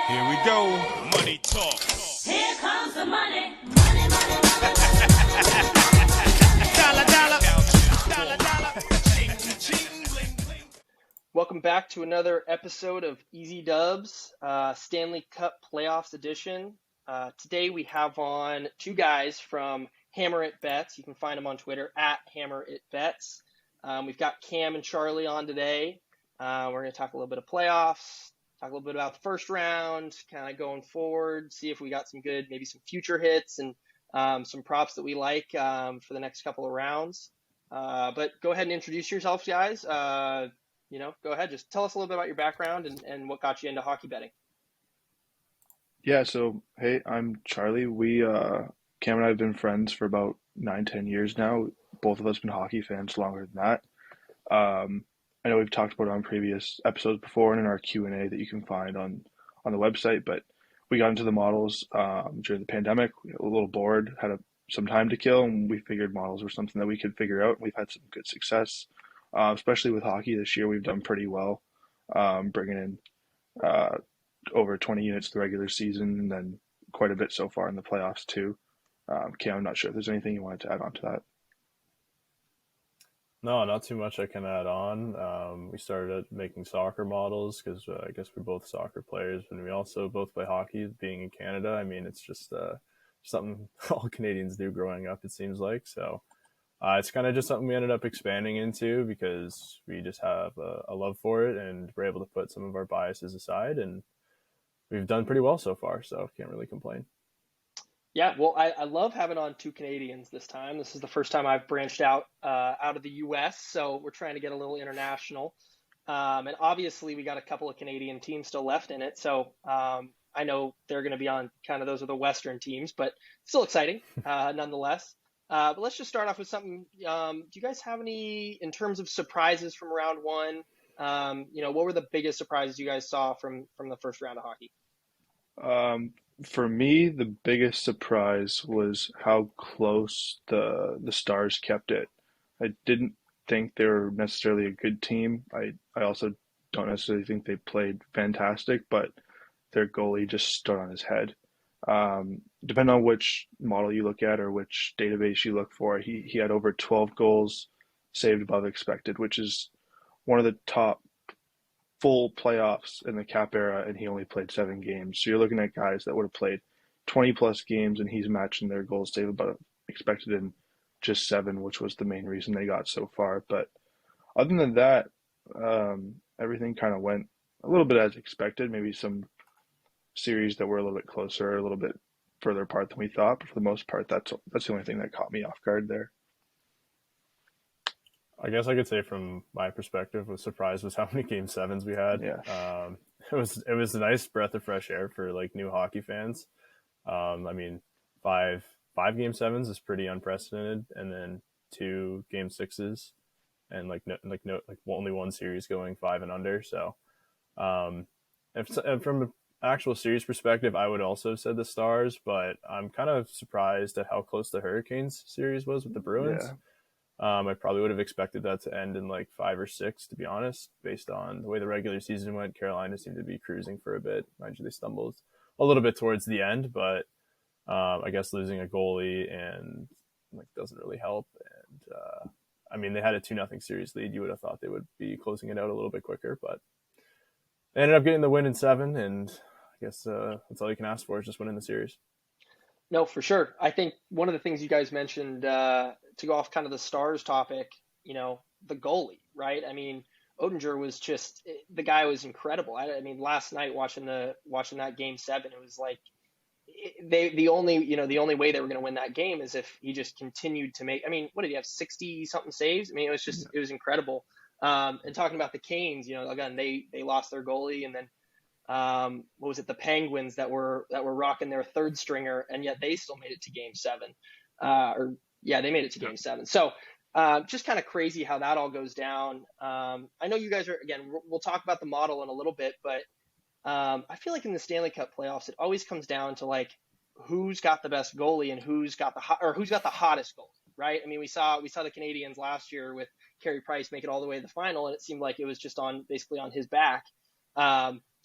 Here we go. Money talk. Here comes the money. Money, money, money. Dollar, dollar. Dollar, dollar. Welcome back to another episode of Easy Dubs, Stanley Cup Playoffs edition. Today we have on two guys from Hammer It Bets. You can find them on Twitter at Hammer It Bets. We've got Cam and Charlie on today. We're going to talk a little bit of playoffs, talk a little bit about the first round, kind of going forward, see if we got some good, maybe some future hits and some props that we like for the next couple of rounds. But go ahead and introduce yourselves, guys. Go ahead. Just tell us a little bit about your background and what got you into hockey betting. Yeah, so hey, I'm Charlie. Cam and I have been friends for about 9-10 years now. Both of us been hockey fans longer than that. I know we've talked about it on previous episodes before and in our Q&A that you can find on the website, but we got into the models during the pandemic. We were a little bored, had some time to kill, and we figured models were something that we could figure out. We've had some good success, especially with hockey this year. We've done pretty well, bringing in over 20 units the regular season and then quite a bit so far in the playoffs too. Cam, I'm not sure if there's anything you wanted to add on to that. No, not too much I can add on. We started making soccer models because I guess we're both soccer players, and we also both play hockey. Being in Canada, I mean, it's just something all Canadians do growing up, it seems like. So it's kind of just something we ended up expanding into because we just have a love for it, and we're able to put some of our biases aside, and we've done pretty well so far, so can't really complain. Yeah, well, I love having on two Canadians this time. This is the first time I've branched out of the U.S., so we're trying to get a little international. And obviously, we got a couple of Canadian teams still left in it, so I know they're going to be on kind of those are the Western teams, but still exciting nonetheless. But let's just start off with something. Do you guys have any, in terms of surprises from round one? What were the biggest surprises you guys saw from the first round of hockey? For me, the biggest surprise was how close the Stars kept it. I didn't think they were necessarily a good team. I also don't necessarily think they played fantastic, but their goalie just stood on his head. Depending on which model you look at or which database you look for, he had over 12 goals saved above expected, which is one of the top full playoffs in the cap era, and he only played 7 games. So you're looking at guys that would have played 20 plus games, and he's matching their goals saved above expected in just 7, which was the main reason they got so far. But other than that, everything kind of went a little bit as expected. Maybe some series that were a little bit closer, a little bit further apart than we thought, but for the most part, that's the only thing that caught me off guard there. I guess I could say from my perspective, was surprised was how many game sevens we had. Yeah. It was a nice breath of fresh air for like new hockey fans. I mean, five game sevens is pretty unprecedented, and then 2 game sixes, and only one series going 5 and under. So, and from an actual series perspective, I would also have said the Stars, but I'm kind of surprised at how close the Hurricanes series was with the Bruins. Yeah. I probably would have expected that to end in like 5 or 6, to be honest, based on the way the regular season went. Carolina seemed to be cruising for a bit. Mind you, they stumbled a little bit towards the end, but I guess losing a goalie and doesn't really help. And I mean, they had a 2-0 series lead. You would have thought they would be closing it out a little bit quicker, but they ended up getting the win in 7, and I guess that's all you can ask for is just winning the series. No, for sure. I think one of the things you guys mentioned, to go off kind of the Stars topic, the goalie, right? I mean, Oettinger was the guy was incredible. I mean, last night watching that game 7, it was like the only way they were going to win that game is if he just continued to make. I mean, what did he have, 60 something saves? I mean, it was incredible. And talking about the Canes, again, they lost their goalie, and then what was it, the Penguins that were rocking their third stringer, and yet they still made it to game 7. They made it to game 7. So just kind of crazy how that all goes down. I know you guys are, again, we'll talk about the model in a little bit, but I feel like in the Stanley Cup playoffs, it always comes down to like who's got the best goalie and who's got the hottest goalie, right? I mean, we saw the Canadians last year with Carey Price make it all the way to the final, and it seemed like it was just basically on his back.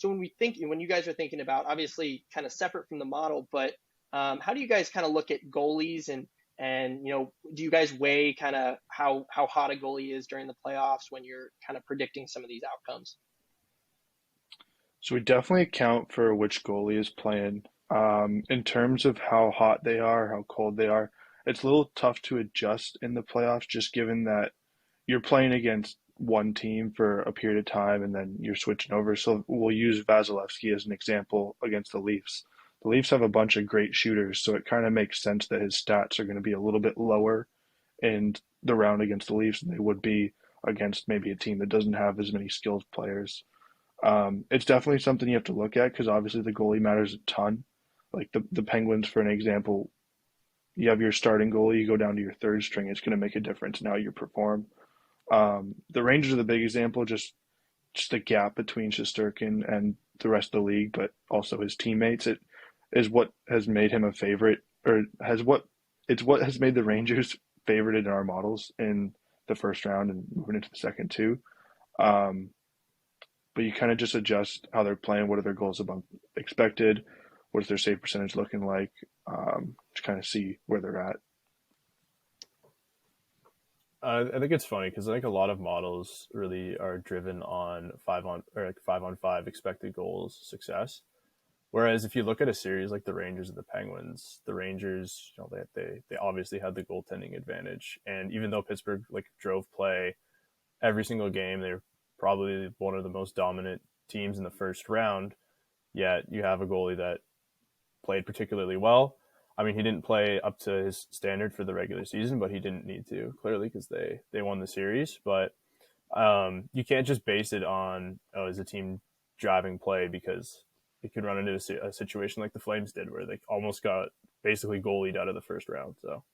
So when you guys are thinking about, obviously kind of separate from the model, but how do you guys kind of look at goalies and do you guys weigh kind of how hot a goalie is during the playoffs when you're kind of predicting some of these outcomes? So we definitely account for which goalie is playing. In terms of how hot they are, how cold they are, it's a little tough to adjust in the playoffs, just given that you're playing against one team for a period of time and then you're switching over. So we'll use Vasilevsky as an example against the Leafs. The Leafs have a bunch of great shooters, so it kind of makes sense that his stats are going to be a little bit lower in the round against the Leafs than they would be against maybe a team that doesn't have as many skilled players. It's definitely something you have to look at because obviously the goalie matters a ton. Like the Penguins, for an example, you have your starting goalie, you go down to your third string, it's going to make a difference in how you perform. The Rangers are the big example, just the gap between Shesterkin and the rest of the league, but also his teammates. It is what has made him a favorite, or it's what has made the Rangers favorited in our models in the first round and moving into the second too. Um, but you kind of just adjust how they're playing. What are their goals above expected? What is their save percentage looking like? To kind of see where they're at. I think it's funny because I think a lot of models really are driven on 5-on-5 expected goals success. Whereas if you look at a series like the Rangers and the Penguins, the Rangers, they obviously had the goaltending advantage, and even though Pittsburgh drove play every single game, they were probably one of the most dominant teams in the first round. Yet you have a goalie that played particularly well. I mean, he didn't play up to his standard for the regular season, but he didn't need to, clearly, because they won the series. But you can't just base it on, is a team driving play, because it could run into a situation like the Flames did, where they almost got basically goalied out of the first round. So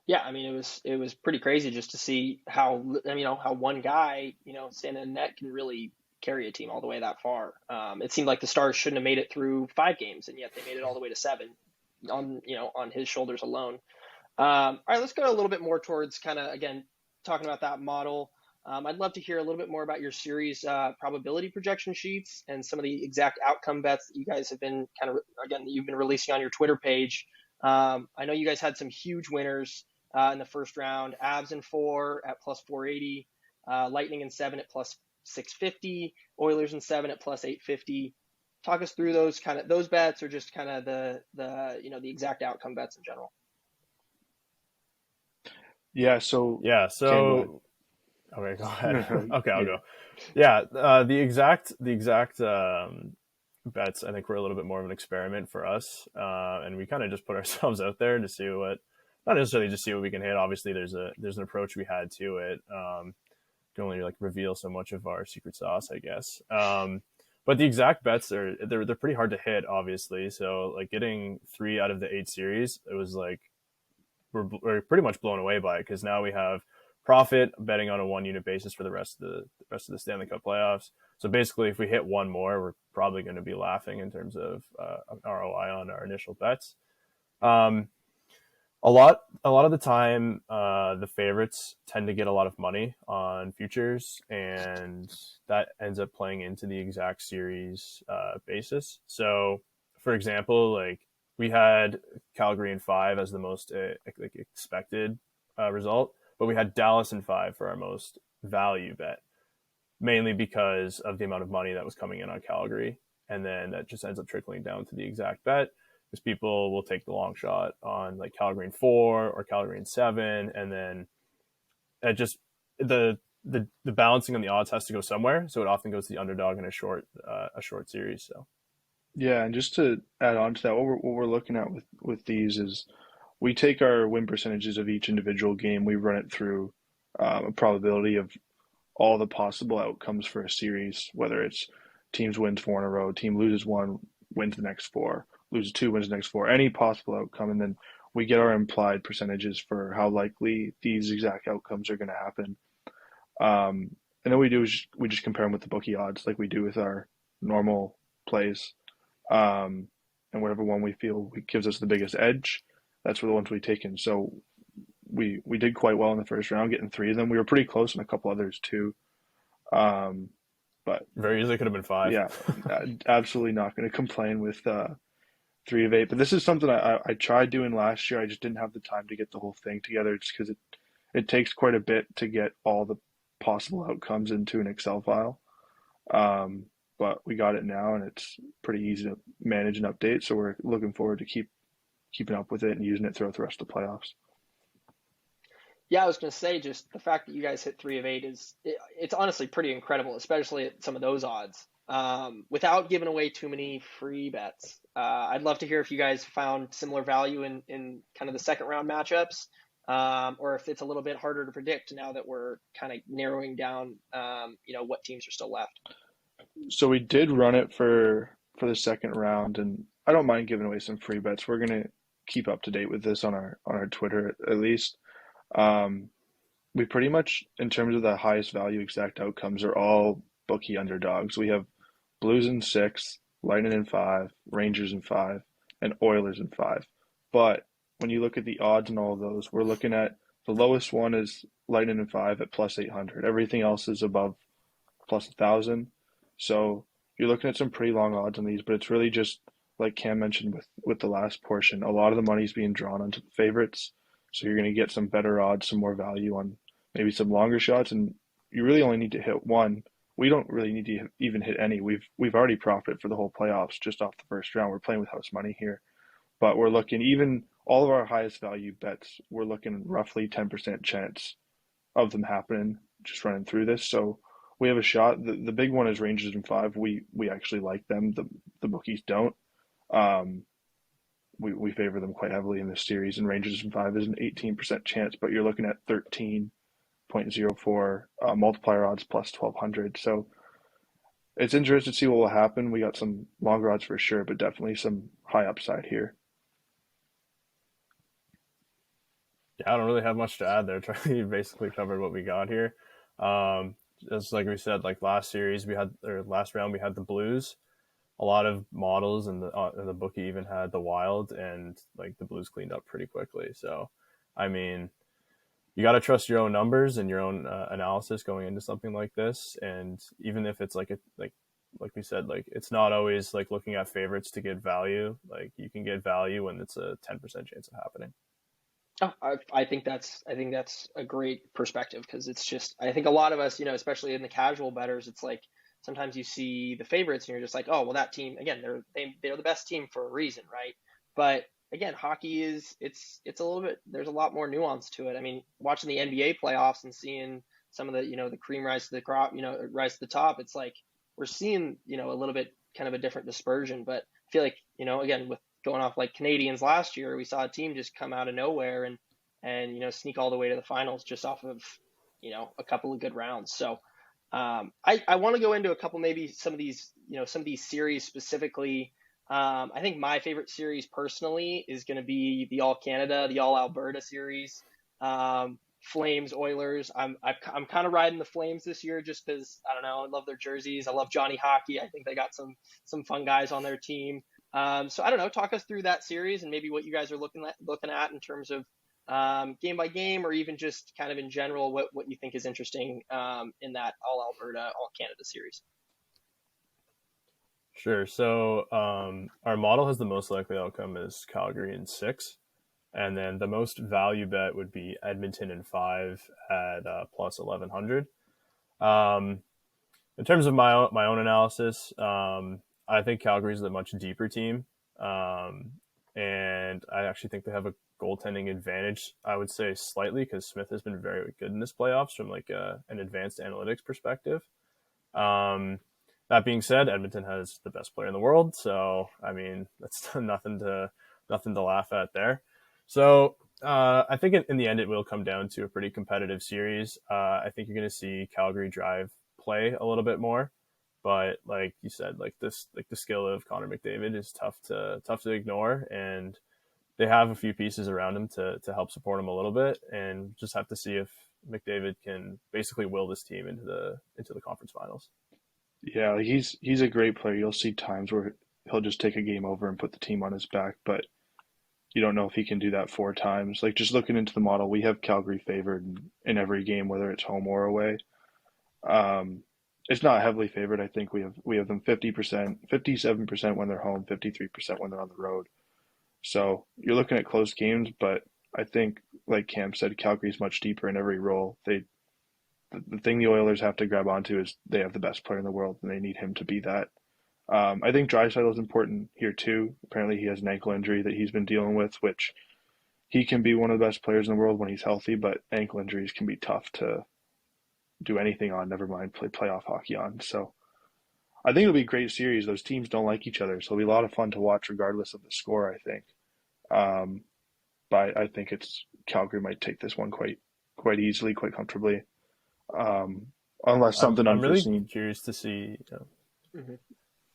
Yeah, I mean it was pretty crazy just to see how how one guy standing in net can really carry a team all the way that far. It seemed like the Stars shouldn't have made it through 5 games, and yet they made it all the way to 7 on his shoulders alone. All right, let's go a little bit more towards kind of again talking about that model. I'd love to hear a little bit more about your series probability projection sheets and some of the exact outcome bets that you guys have been you've been releasing on your Twitter page. I know you guys had some huge winners in the first round. Avs in 4 at plus 480, Lightning in 7 at plus 650, Oilers in 7 at plus 850. Talk us through those bets, or just kind of the exact outcome bets in general. Yeah. So okay, go ahead. Okay, I'll go. Yeah, the exact bets, I think, were a little bit more of an experiment for us, and we kind of just put ourselves out there to see not necessarily just see what we can hit. Obviously, there's an approach we had to it. Can only reveal so much of our secret sauce, I guess. But the exact bets they're pretty hard to hit, obviously. So getting 3 out of the 8 series, it was we're pretty much blown away by it, because now we have profit betting on a 1-unit basis for the rest of the Stanley Cup playoffs. So basically, if we hit one more, we're probably going to be laughing in terms of ROI on our initial bets. A lot of the time, the favorites tend to get a lot of money on futures, and that ends up playing into the exact series basis. So, for example, we had Calgary in 5 as the most expected result, but we had Dallas in 5 for our most value bet, mainly because of the amount of money that was coming in on Calgary, and then that just ends up trickling down to the exact bet, because people will take the long shot on Calgary in 4 or Calgary in 7, and then it just the balancing on the odds has to go somewhere, so it often goes to the underdog in a short series. So yeah, and just to add on to that, what we're looking at with these is we take our win percentages of each individual game, we run it through a probability of all the possible outcomes for a series, whether it's teams wins 4 in a row, team loses 1, wins the next 4, loses 2, wins the next 4, any possible outcome, and then we get our implied percentages for how likely these exact outcomes are going to happen. And then we just compare them with the bookie odds, like we do with our normal plays. And whatever one we feel gives us the biggest edge, that's for the ones we take in. So we did quite well in the first round, getting 3 of them. We were pretty close on a couple others too. But Very easily could have been 5. yeah, absolutely not going to complain with 3 of 8. But this is something I tried doing last year. I just didn't have the time to get the whole thing together, just because it takes quite a bit to get all the possible outcomes into an Excel file. But we got it now, and it's pretty easy to manage and update. So we're looking forward to keeping up with it and using it throughout the rest of the playoffs. Yeah, I was going to say, just the fact that you guys hit 3 of 8 it's honestly pretty incredible, especially at some of those odds. Without giving away too many free bets, I'd love to hear if you guys found similar value in kind of the second round matchups, or if it's a little bit harder to predict now that we're kind of narrowing down, what teams are still left. So we did run it for the second round, and I don't mind giving away some free bets. We're gonna keep up to date with this on our Twitter at least. We pretty much, in terms of the highest value exact outcomes, are all bookie underdogs. We have Blues in 6, Lightning in 5, Rangers in 5, and Oilers in 5. But when you look at the odds and all of those, we're looking at the lowest one is Lightning in 5 at plus 800. Everything else is above plus 1,000. So you're looking at some pretty long odds on these, but it's really just like Cam mentioned with the last portion. A lot of the money's being drawn onto the favorites, so you're going to get some better odds, some more value on maybe some longer shots, and you really only need to hit one. We don't really need to even hit any. We've already profited for the whole playoffs just off the first round. We're playing with house money here, but we're looking, even all of our highest value bets, we're looking roughly 10% chance of them happening just running through this. So we have a shot. The big one is Rangers in 5. We actually like them. The bookies don't. We favor them quite heavily in this series, and Rangers in 5 is an 18% chance, but you're looking at 13.04 multiplier odds plus 1,200. So it's interesting to see what will happen. We got some longer odds for sure, but definitely some high upside here. Yeah, I don't really have much to add there. Charlie basically covered what we got here. Just like we said, like last round we had the Blues. A lot of models and the bookie even had the Wild, and like the Blues cleaned up pretty quickly. So, I mean, you got to trust your own numbers and your own analysis going into something like this. And even if it's like we said, like it's not always like looking at favorites to get value. Like you can get value when it's a 10% chance of happening. Oh, I think that's a great perspective, because it's just, I think a lot of us, especially in the casual bettors, it's like sometimes you see the favorites and you're just like, oh well, that team again, they're the best team for a reason, right? But again, hockey it's a little bit, there's a lot more nuance to it. I mean, watching the NBA playoffs and seeing some of the the cream rise to the crop, rise to the top, it's like we're seeing a little bit kind of a different dispersion. But I feel like again, with going off like Canadians last year, we saw a team just come out of nowhere and sneak all the way to the finals just off of a couple of good rounds. So I want to go into a couple, maybe some of these series specifically. I think my favorite series personally is going to be the All Canada, the All Alberta series. Flames, Oilers. I'm kind of riding the Flames this year just because I don't know, I love their jerseys. I love Johnny Hockey. I think they got some fun guys on their team. So I don't know, talk us through that series and maybe what you guys are looking at in terms of game by game, or even just kind of in general, what you think is interesting in that All Alberta, All Canada series. Sure. So our model has the most likely outcome is Calgary in 6. And then the most value bet would be Edmonton in 5 at plus 1,100. In terms of my own analysis, I think Calgary is a much deeper team. And I actually think they have a goaltending advantage, I would say slightly, because Smith has been very good in this playoffs from like an advanced analytics perspective. That being said, Edmonton has the best player in the world. So, I mean, that's nothing to laugh at there. So I think in the end, it will come down to a pretty competitive series. I think you're going to see Calgary drive play a little bit more, but like you said, the skill of Connor McDavid is tough to ignore, and they have a few pieces around him to help support him a little bit, and just have to see if McDavid can basically will this team into the conference finals. Yeah, he's a great player. You'll see times where he'll just take a game over and put the team on his back, but you don't know if he can do that 4 times. Like, just looking into the model, we have Calgary favored in every game, whether it's home or away. It's not heavily favored. I think we have them 50%, 57% when they're home, 53% when they're on the road. So you're looking at close games, but I think, like Cam said, Calgary's much deeper in every role. The thing the Oilers have to grab onto is they have the best player in the world, and they need him to be that. I think Draisaitl is important here too. Apparently, he has an ankle injury that he's been dealing with, which he can be one of the best players in the world when he's healthy, but ankle injuries can be tough to do anything on, never mind play playoff hockey on. So I think it'll be a great series. Those teams don't like each other, so it'll be a lot of fun to watch regardless of the score, I think. Um, but I think it's Calgary might take this one quite easily, quite comfortably, unless something I'm really unforeseen. curious to see. Hmm.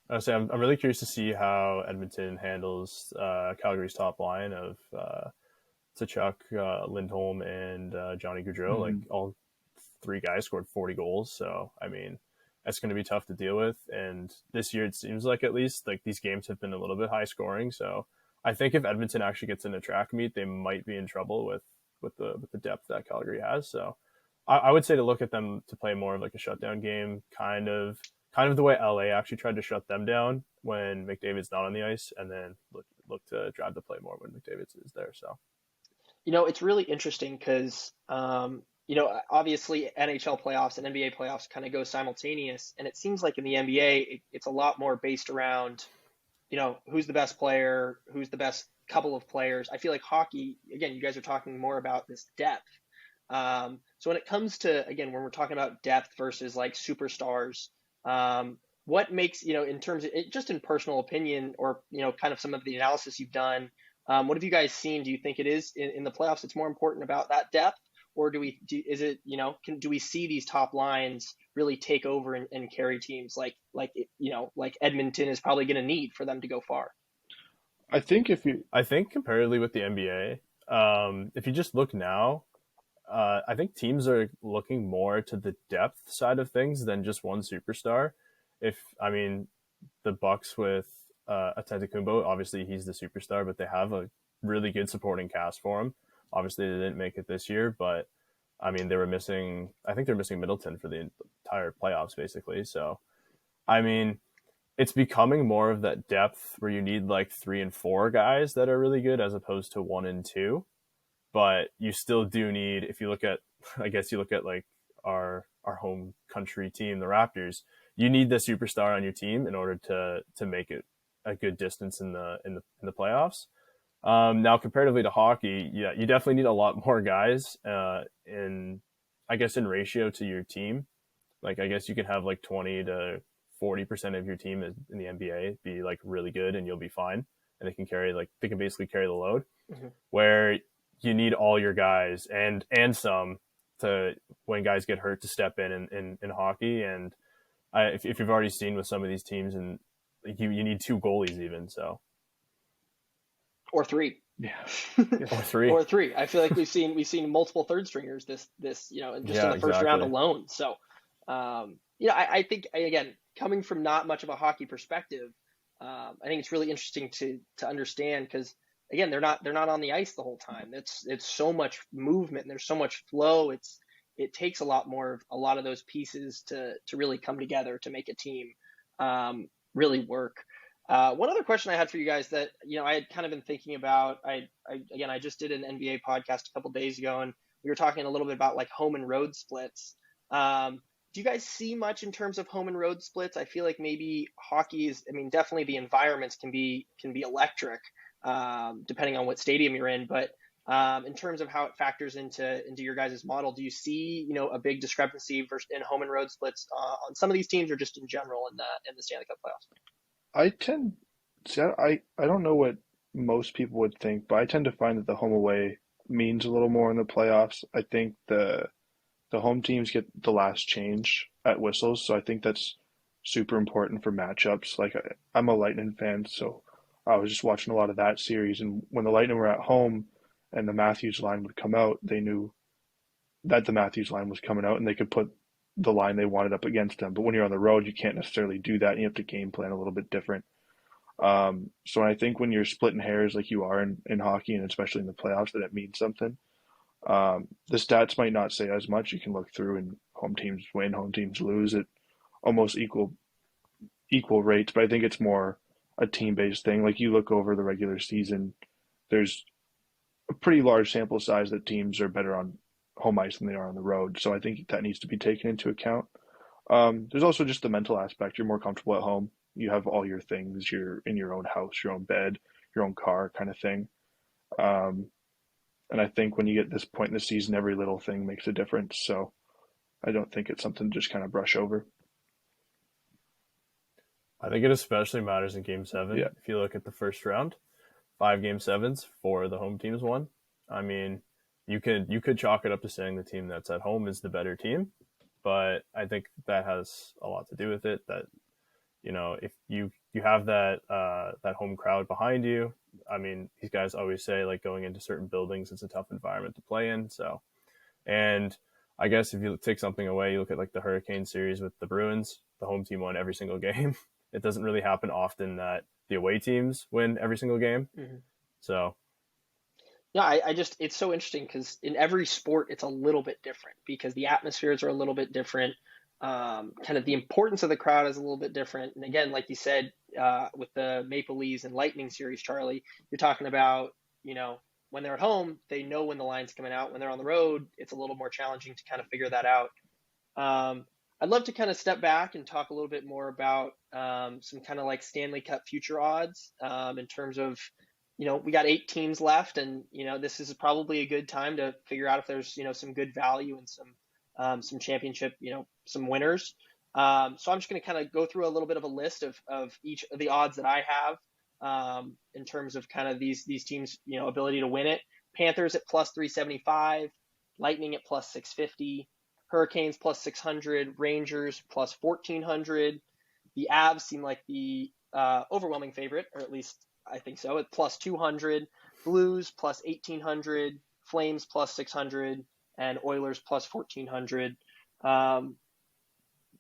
I was saying, I'm really curious to see how Edmonton handles Calgary's top line of Tkachuk, Lindholm, and Johnny Gaudreau. Like all three guys scored 40 goals, so I mean that's going to be tough to deal with. And this year, it seems like at least like these games have been a little bit high scoring. So I think if Edmonton actually gets in a track meet, they might be in trouble with the depth that Calgary has. So I would say to look at them to play more of like a shutdown game, kind of the way LA actually tried to shut them down when McDavid's not on the ice, and then look to drive the play more when McDavid is there. So It's really interesting because, obviously NHL playoffs and NBA playoffs kind of go simultaneous. And it seems like in the NBA, it's a lot more based around, who's the best player, who's the best couple of players. I feel like hockey, again, you guys are talking more about this depth. So when it comes to, again, when we're talking about depth versus like superstars, what makes, in terms of just in personal opinion or, kind of some of the analysis you've done, what have you guys seen? Do you think it is in the playoffs? It's more important about that depth, or do we see these top lines really take over and carry teams like Edmonton is probably going to need for them to go far? I think comparatively with the NBA, if you just look now, I think teams are looking more to the depth side of things than just one superstar. The Bucks with Antetokounmpo, obviously he's the superstar, but they have a really good supporting cast for him. Obviously they didn't make it this year, but I think they're missing Middleton for the entire playoffs basically. So, it's becoming more of that depth where you need like 3 and 4 guys that are really good as opposed to 1 and 2. But you still do need, if you look at, I guess you look at like our home country team, the Raptors, you need the superstar on your team in order to make it a good distance in the playoffs. Now, comparatively to hockey, yeah, you definitely need a lot more guys in ratio to your team. Like, I guess you can have like 20 to 40% of your team in the NBA be like really good and you'll be fine. And they can basically carry the load. Mm-hmm. Where you need all your guys and some to, when guys get hurt, to step in hockey. And if you've already seen with some of these teams, and you need 2 goalies even, so. Or 3. Yeah. Or 3. Or 3. I feel like we've seen multiple third stringers this just in the first round alone. So, I think, again, coming from not much of a hockey perspective, I think it's really interesting to understand because, again, they're not on the ice the whole time. It's so much movement and there's so much flow. It takes a lot of those pieces to really come together to make a team really work. One other question I had for you guys that I had kind of been thinking about. I just did an NBA podcast a couple days ago, and we were talking a little bit about like home and road splits. Do you guys see much in terms of home and road splits? I feel like maybe hockey is. Definitely the environments can be electric. Depending on what stadium you're in, but in terms of how it factors into your guys' model, do you see a big discrepancy in home and road splits on some of these teams, or just in general in the Stanley Cup playoffs? I don't know what most people would think, but I tend to find that the home away means a little more in the playoffs. I think the home teams get the last change at whistles, so I think that's super important for matchups. Like I'm a Lightning fan, so I was just watching a lot of that series, and when the Lightning were at home and the Matthews line would come out, they knew that the Matthews line was coming out and they could put the line they wanted up against them. But when you're on the road, you can't necessarily do that. You have to game plan a little bit different. So I think when you're splitting hairs like you are in hockey, and especially in the playoffs, that it means something. The stats might not say as much. You can look through and home teams win, home teams lose. It almost equal rates, but I think it's more a team-based thing. Like you look over the regular season, there's a pretty large sample size that teams are better on home ice than they are on the road. So I think that needs to be taken into account. There's also just the mental aspect. You're more comfortable at home. You have all your things. You're in your own house, your own bed, your own car, kind of thing. Um, and I think when you get this point in the season, every little thing makes a difference. So I don't think it's something to just kind of brush over. I think it especially matters in Game 7. Yeah. If you look at the first round, 5 Game 7s, 4 of the home teams won. I mean, you could chalk it up to saying the team that's at home is the better team, but I think that has a lot to do with it. That if you have that home crowd behind you, I mean, these guys always say like going into certain buildings, it's a tough environment to play in. So, and I guess if you take something away, you look at like the Hurricane series with the Bruins, the home team won every single game. It doesn't really happen often that the away teams win every single game. Mm-hmm. So, yeah, I just, it's so interesting because in every sport, it's a little bit different because the atmospheres are a little bit different. Kind of the importance of the crowd is a little bit different. And again, like you said, with the Maple Leafs and Lightning series, Charlie, you're talking about, when they're at home, they know when the line's coming out. When they're on the road, it's a little more challenging to kind of figure that out. I'd love to kind of step back and talk a little bit more about some kind of like Stanley Cup future odds in terms of, we got 8 teams left, and this is probably a good time to figure out if there's some good value and some championship, some winners. So I'm just going to kind of go through a little bit of a list of each of the odds that I have in terms of kind of these teams, ability to win it. Panthers at plus 375, Lightning at plus 650. Hurricanes plus 600, Rangers plus 1,400. The Avs seem like the overwhelming favorite, or at least I think so, at plus 200. Blues plus 1,800, Flames plus 600, and Oilers plus 1,400.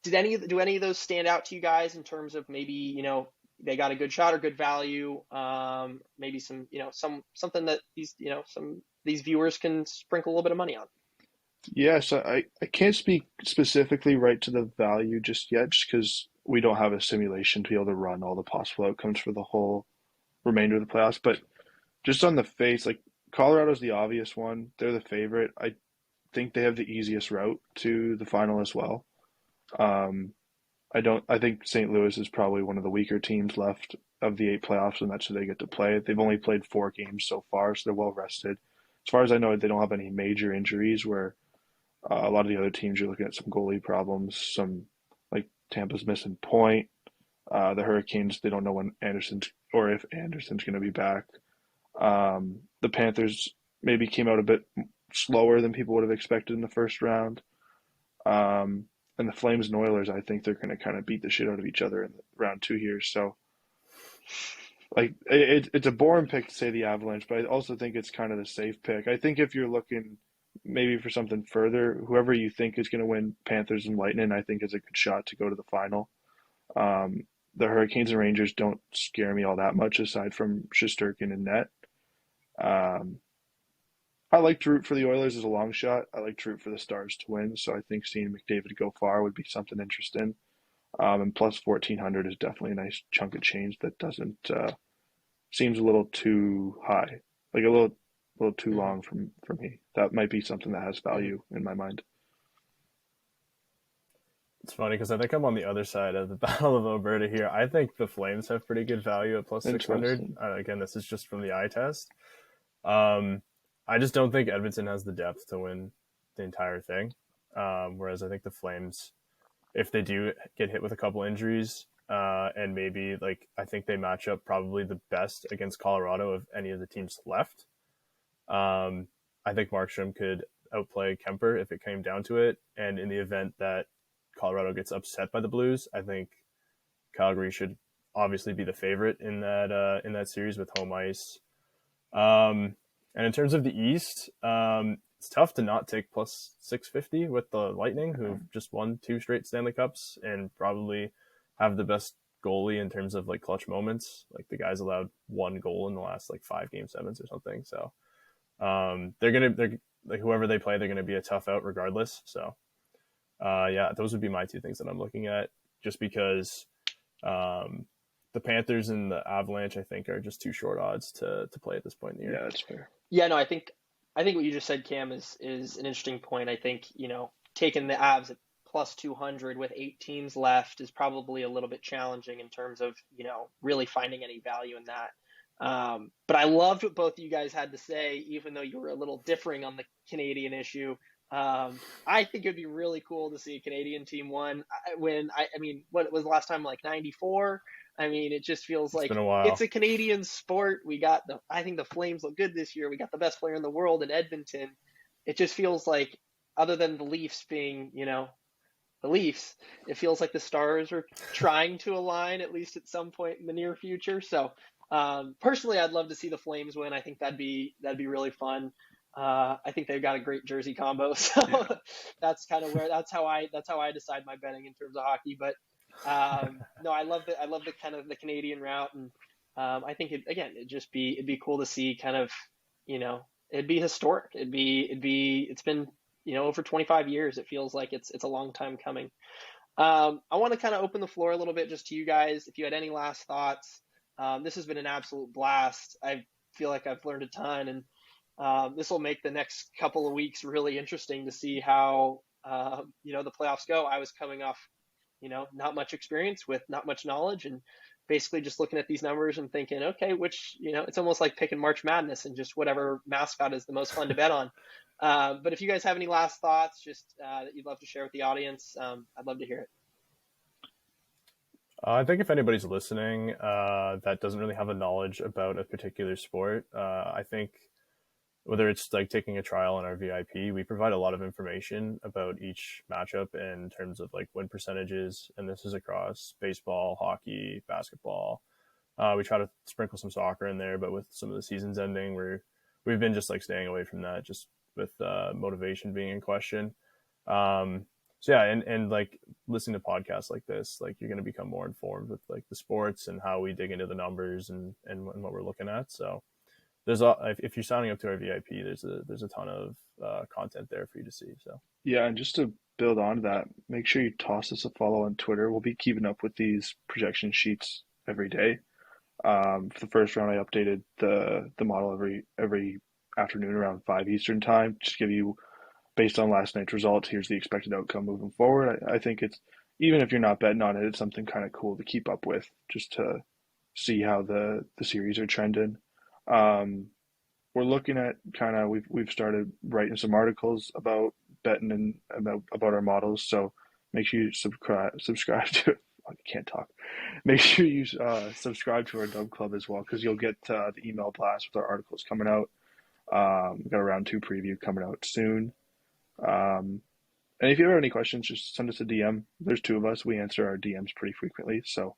Do any of those stand out to you guys in terms of maybe they got a good shot or good value? Maybe some something that these viewers can sprinkle a little bit of money on. Yes, I can't speak specifically right to the value just yet, just because we don't have a simulation to be able to run all the possible outcomes for the whole remainder of the playoffs. But just on the face, like Colorado's the obvious one. They're the favorite. I think they have the easiest route to the final as well. I think St. Louis is probably one of the weaker teams left of the 8 playoffs, and that's who they get to play. They've only played 4 games so far, so they're well rested. As far as I know, they don't have any major injuries where a lot of the other teams, you're looking at some goalie problems, some like Tampa's missing Point. The Hurricanes, they don't know when Anderson's or if Anderson's going to be back. The Panthers maybe came out a bit slower than people would have expected in the first round. And the Flames and Oilers, I think they're going to kind of beat the shit out of each other in round 2 here. So, like, it's a boring pick to say the Avalanche, but I also think it's kind of the safe pick. I think if you're looking maybe for something further, whoever you think is going to win Panthers and Lightning, I think is a good shot to go to the final. The Hurricanes and Rangers don't scare me all that much aside from Shesterkin and net. I like to root for the Oilers as a long shot. I like to root for the Stars to win, so I think seeing McDavid go far would be something interesting. And plus 1,400 is definitely a nice chunk of change that doesn't seems a little too high, like a little too long for me. That might be something that has value in my mind. it's funny because I think I'm on the other side of the Battle of Alberta here. I think the Flames have pretty good value at plus 600. Again, this is just from the eye test. I just don't think Edmonton has the depth to win the entire thing. Whereas I think the Flames, if they do get hit with a couple injuries, and maybe I think they match up probably the best against Colorado of any of the teams left. I think Markstrom could outplay Kemper if it came down to it. And in the event that Colorado gets upset by the Blues, I think Calgary should obviously be the favorite in that series with home ice. And in terms of the East, it's tough to not take plus 650 with the Lightning, who've just won 2 straight Stanley Cups and probably have the best goalie in terms of clutch moments. The guy's allowed 1 goal in the last 5 game 7s or something. So they're whoever they play, they're gonna be a tough out regardless. So yeah, those would be my 2 things that I'm looking at. just because the Panthers and the Avalanche, I think, are just too short odds to play at this point in the year. Yeah, that's fair. Yeah, no, I think what you just said, Cam, is an interesting point. I think, taking the Avs at plus 200 with 8 teams left is probably a little bit challenging in terms of, really finding any value in that. But I loved what both of you guys had to say, even though you were a little differing on the Canadian issue. I think it'd be really cool to see a Canadian team win. What was the last time, like 94? I mean, it just feels like been a while. it's a Canadian sport. I think the Flames look good this year. We got the best player in the world in Edmonton. It just feels like, other than the Leafs being, the Leafs, it feels like the stars are trying to align at least at some point in the near future. So personally, I'd love to see the Flames win. I think that'd be really fun. I think they've got a great jersey combo, so Yeah. that's how I decide my betting in terms of hockey. But no, I love the kind of the Canadian route, and I think it'd be cool to see kind of, it'd be historic. It's been, over 25 years. It feels like it's a long time coming. I want to kind of open the floor a little bit just to you guys. If you had any last thoughts, this has been an absolute blast. I feel like I've learned a ton, and this will make the next couple of weeks really interesting to see how, the playoffs go. I was coming off, not much experience with not much knowledge, and basically just looking at these numbers and thinking, okay, it's almost like picking March Madness and just whatever mascot is the most fun to bet on. But if you guys have any last thoughts, just that you'd love to share with the audience, I'd love to hear it. I think if anybody's listening that doesn't really have a knowledge about a particular sport, I think whether it's like taking a trial in our VIP, we provide a lot of information about each matchup in terms of like win percentages, and this is across baseball, hockey, basketball. We try to sprinkle some soccer in there, but with some of the seasons ending, we've been just like staying away from that, just with motivation being in question. So yeah, and like listening to podcasts like this, like you're going to become more informed with like the sports and how we dig into the numbers and what we're looking at. So if you're signing up to our VIP, there's a ton of content there for you to see. So Yeah, and just to build on that, make sure you toss us a follow on Twitter. We'll be keeping up with these projection sheets every day. For the first round, I updated the model every afternoon around 5 Eastern time. Just give you, based on last night's results, here's the expected outcome moving forward. I think it's, even if you're not betting on it, it's something kind of cool to keep up with, just to see how the series are trending. We're looking at kind of, we've started writing some articles about betting and about our models. So make sure you subscribe to, I can't talk. Make sure you subscribe to our DubClub as well, because you'll get the email blast with our articles coming out. We've got a round 2 preview coming out soon. And if you have any questions, just send us a DM. There's 2 of us. We answer our DMs pretty frequently, so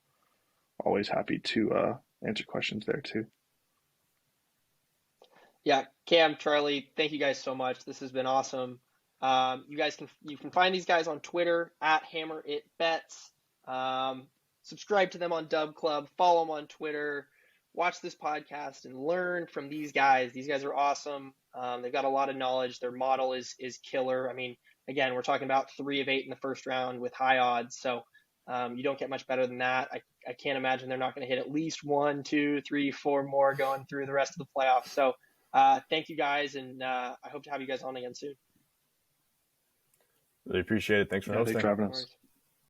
always happy to answer questions there too. Yeah, Cam, Charlie, thank you guys so much. This has been awesome. You can find these guys on Twitter at HammerItBets. Subscribe to them on DubClub. Follow them on Twitter. Watch this podcast and learn from these guys. These guys are awesome. They've got a lot of knowledge. Their model is killer. I mean, again, we're talking about 3 of 8 in the first round with high odds. So you don't get much better than that. I can't imagine they're not going to hit at least 1, 2, 3, 4 more going through the rest of the playoffs. So thank you guys, and I hope to have you guys on again soon. Really appreciate it. Thanks for hosting. Thanks for having us.